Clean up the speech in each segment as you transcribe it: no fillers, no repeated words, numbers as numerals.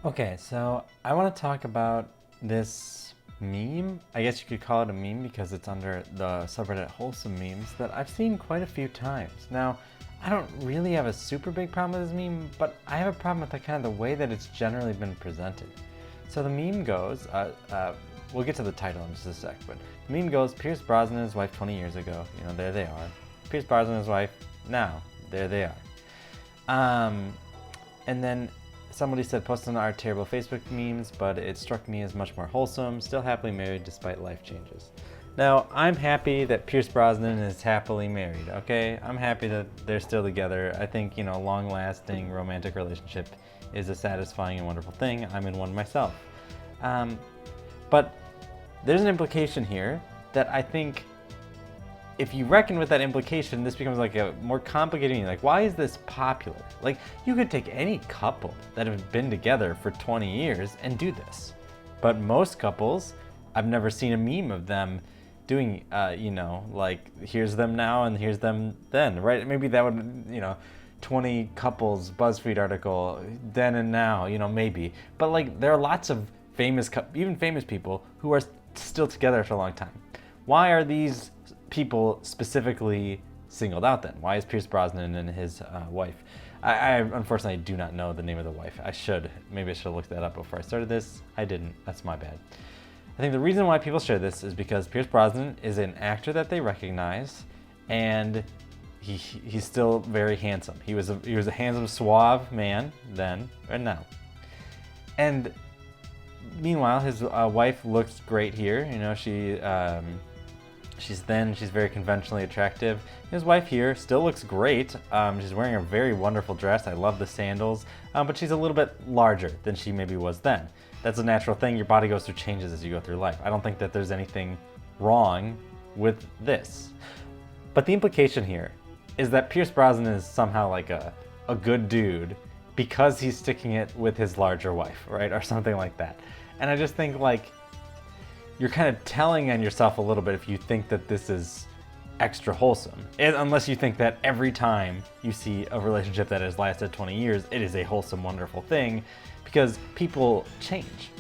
Okay, so I want to talk about this meme. I guess you could call it a meme because it's under the subreddit wholesome memes that I've seen quite a few times. Now, I don't really have a super big problem with this meme, but I have a problem with the kind of the way that it's generally been presented. So the meme goes, we'll get to the title in just a sec, but the meme goes, Pierce Brosnan and his wife 20 years ago, there they are. Pierce Brosnan and his wife, now, there they are. And then somebody said, posting our terrible Facebook memes, but it struck me as much more wholesome, still happily married despite life changes. Now, I'm happy that Pierce Brosnan is happily married, okay? I'm happy that they're still together. I think, long-lasting romantic relationship is a satisfying and wonderful thing. I'm in one myself. But there's an implication here that I think if you reckon with that implication, this becomes like a more complicated meaning. Like, why is this popular? Like, you could take any couple that have been together for 20 years and do this. But most couples, I've never seen a meme of them doing, like, here's them now and here's them then, right? Maybe that would, 20 couples BuzzFeed article, then and now, maybe. But like, there are lots of even famous people who are still together for a long time. Why are these people specifically singled out then? Why is Pierce Brosnan and his wife? I unfortunately do not know the name of the wife. Maybe I should have looked that up before I started this. I didn't, that's my bad. I think the reason why people share this is because Pierce Brosnan is an actor that they recognize, and he's still very handsome. He was a handsome, suave man then and now. And meanwhile, his wife looks great here. She's thin, she's very conventionally attractive. His wife here still looks great. She's wearing a very wonderful dress. I love the sandals, but she's a little bit larger than she maybe was then. That's a natural thing. Your body goes through changes as you go through life. I don't think that there's anything wrong with this. But the implication here is that Pierce Brosnan is somehow like a good dude because he's sticking it with his larger wife, right? Or something like that. And I just think, like, you're kind of telling on yourself a little bit if you think that this is extra wholesome. Unless you think that every time you see a relationship that has lasted 20 years, it is a wholesome, wonderful thing, because people change.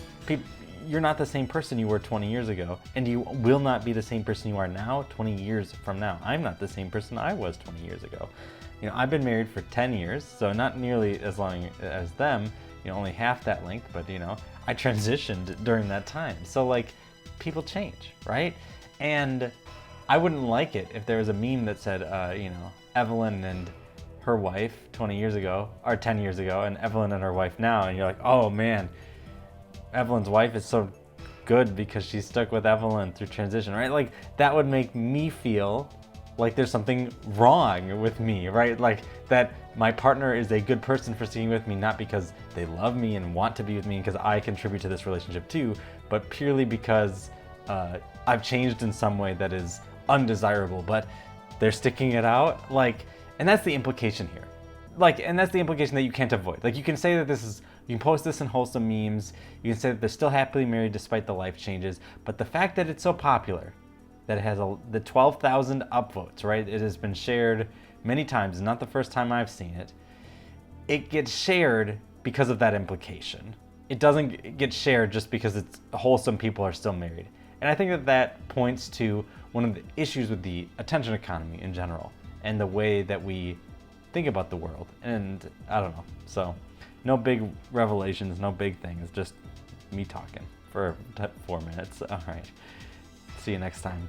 You're not the same person you were 20 years ago, and you will not be the same person you are now 20 years from now. I'm not the same person I was 20 years ago. I've been married for 10 years, so not nearly as long as them, only half that length, but I transitioned during that time. So like, people change, right? And I wouldn't like it if there was a meme that said, Evelyn and her wife 20 years ago, or 10 years ago, and Evelyn and her wife now, and you're like, oh man, Evelyn's wife is so good because she's stuck with Evelyn through transition, right? Like, that would make me feel like there's something wrong with me, right? Like, that my partner is a good person for sticking with me, not because they love me and want to be with me because I contribute to this relationship too, but purely because I've changed in some way that is undesirable, but they're sticking it out. Like, and that's the implication here. Like, and that's the implication that you can't avoid. Like, you can say that you can post this in wholesome memes, you can say that they're still happily married despite the life changes, but the fact that it's so popular, that it has the 12,000 upvotes, right? It has been shared many times, not the first time I've seen it. It gets shared because of that implication. It doesn't get shared just because it's wholesome people are still married. And I think that points to one of the issues with the attention economy in general and the way that we think about the world. And I don't know. So no big revelations, no big things, just me talking for 4 minutes. All right. See you next time.